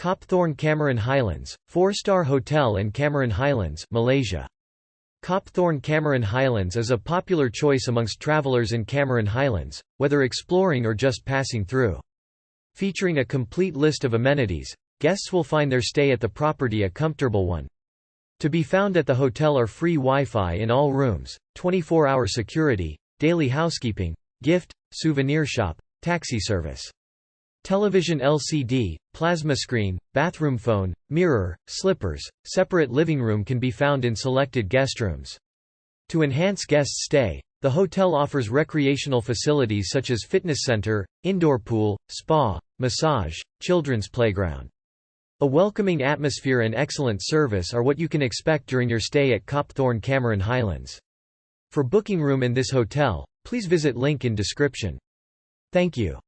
Copthorne Cameron Highlands, 4-star hotel in Cameron Highlands, Malaysia. Copthorne Cameron Highlands is a popular choice amongst travelers in Cameron Highlands, whether exploring or just passing through. Featuring a complete list of amenities, guests will find their stay at the property a comfortable one. To be found at the hotel are free Wi-Fi in all rooms, 24-hour security, daily housekeeping, gift, souvenir shop, taxi service. Television LCD, plasma screen, bathroom phone, mirror, slippers, separate living room can be found in selected guestrooms. To enhance guests' stay, the hotel offers recreational facilities such as fitness center, indoor pool, spa, massage, children's playground. A welcoming atmosphere and excellent service are what you can expect during your stay at Copthorne Cameron Highlands. For booking room in this hotel, please visit link in description. Thank you.